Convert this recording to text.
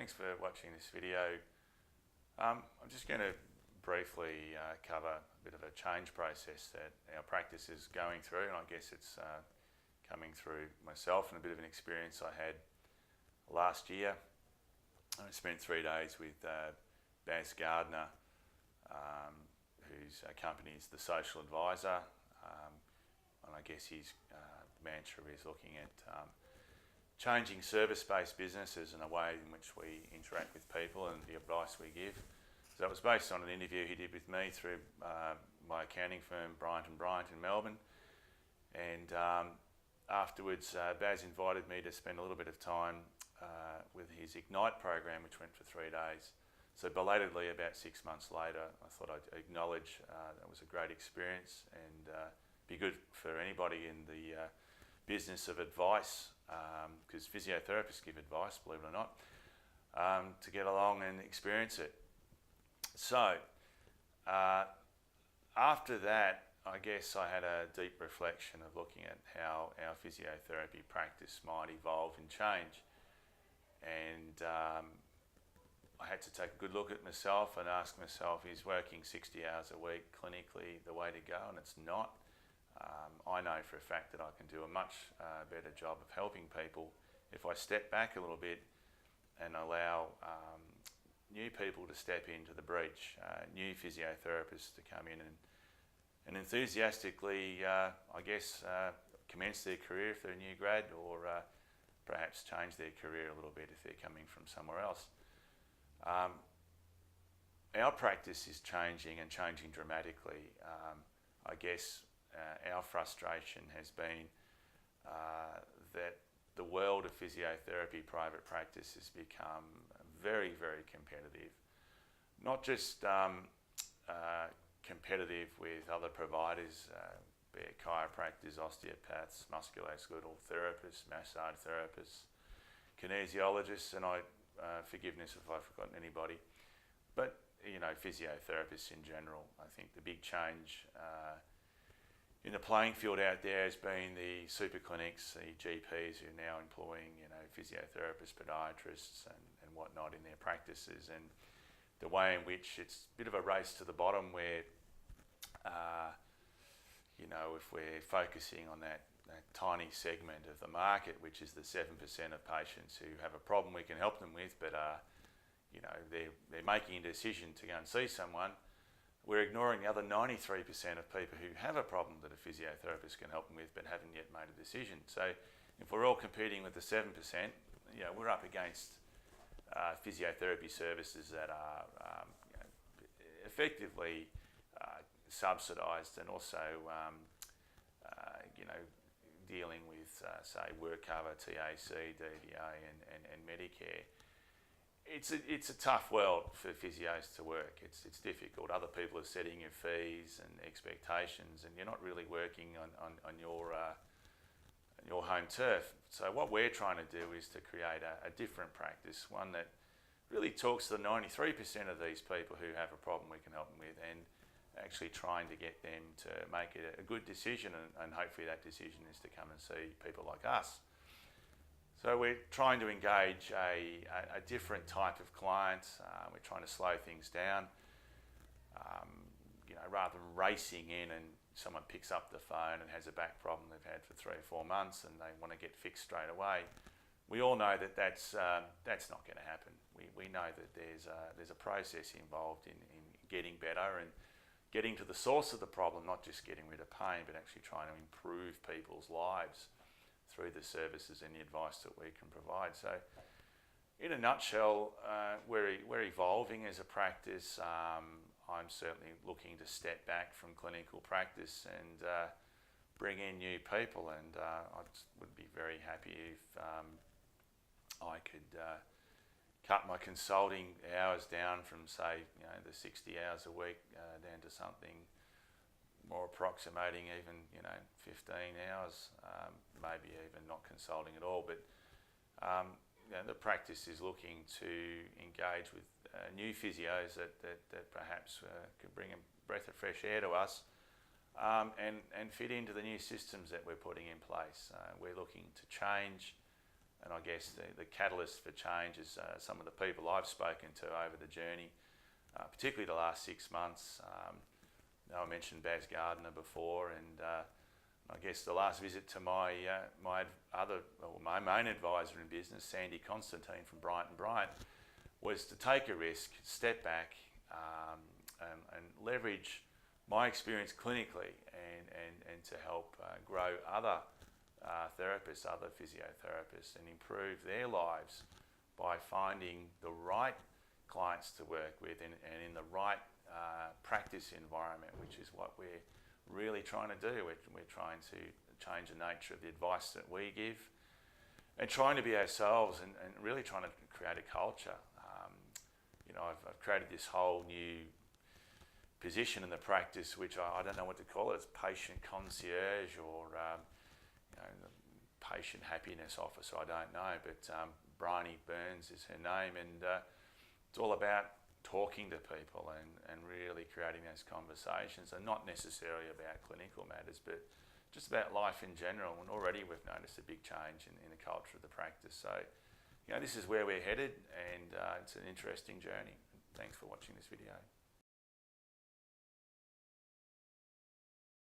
Thanks for watching this video. I'm just going to briefly cover a bit of a change process that our practice is going through, and I guess it's coming through myself and a bit of an experience I had last year. I spent 3 days with Baz Gardner, whose company is the Social Advisor, and I guess his mantra is looking at changing service-based businesses and a way in which we interact with people and the advice we give. So that was based on an interview he did with me through my accounting firm, Bryant & Bryant in Melbourne. And afterwards, Baz invited me to spend a little bit of time with his Ignite program, which went for 3 days. So belatedly, about 6 months later, I thought I'd acknowledge that was a great experience and be good for anybody in the business of advice, because physiotherapists give advice, believe it or not, to get along and experience it. So after that, I guess I had a deep reflection of looking at how our physiotherapy practice might evolve and change. And I had to take a good look at myself and ask myself, is working 60 hours a week clinically the way to go? And it's not. I know for a fact that I can do a much better job of helping people if I step back a little bit and allow new people to step into the breach, new physiotherapists to come in and enthusiastically, I guess, commence their career if they're a new grad, or perhaps change their career a little bit if they're coming from somewhere else. Our practice is changing and changing dramatically. I guess our frustration has been that the world of physiotherapy private practice has become very, very competitive. Not just competitive with other providers, be it chiropractors, osteopaths, musculoskeletal therapists, massage therapists, kinesiologists, and forgiveness if I've forgotten anybody, but physiotherapists in general. I think the big change in the playing field out there has been the super clinics, the GPs who are now employing physiotherapists, podiatrists and whatnot in their practices, and the way in which it's a bit of a race to the bottom where if we're focusing on that tiny segment of the market, which is the 7% of patients who have a problem we can help them with, but they're making a decision to go and see someone, we're ignoring the other 93% of people who have a problem that a physiotherapist can help them with but haven't yet made a decision. So if we're all competing with the 7%, we're up against physiotherapy services that are effectively subsidised, and also dealing with, say, work cover, TAC, DVA and Medicare. It's a tough world for physios to work. It's difficult. Other people are setting your fees and expectations, and you're not really working on your home turf. So what we're trying to do is to create a different practice, one that really talks to the 93% of these people who have a problem we can help them with, and actually trying to get them to make a good decision, and hopefully that decision is to come and see people like us. So we're trying to engage a different type of client. We're trying to slow things down. Rather than racing in and someone picks up the phone and has a back problem they've had for 3 or 4 months and they want to get fixed straight away, we all know that that's not going to happen. We know that there's a process involved in getting better and getting to the source of the problem, not just getting rid of pain, but actually trying to improve people's lives through the services and the advice that we can provide. So in a nutshell, we're evolving as a practice. I'm certainly looking to step back from clinical practice and bring in new people, and I would be very happy if I could cut my consulting hours down from, say, the 60 hours a week down to something more approximating even 15 hours, maybe even not consulting at all. But the practice is looking to engage with new physios that perhaps could bring a breath of fresh air to us, and fit into the new systems that we're putting in place. We're looking to change And I guess the catalyst for change is some of the people I've spoken to over the journey, particularly the last 6 months. I mentioned Baz Gardner before, and I guess the last visit to my main advisor in business, Sandy Constantine from Bryant, was to take a risk, step back, and leverage my experience clinically and to help grow other therapists, other physiotherapists, and improve their lives by finding the right clients to work with and in the right practice environment, which is what we're really trying to do. We're trying to change the nature of the advice that we give and trying to be ourselves and really trying to create a culture. I've created this whole new position in the practice, which I don't know what to call it. It's patient concierge or the patient happiness officer, I don't know, but Bryony Burns is her name, and it's all about talking to people and really creating those conversations, and not necessarily about clinical matters, but just about life in general. And already we've noticed a big change in the culture of the practice. So, this is where we're headed, and it's an interesting journey. Thanks for watching this video.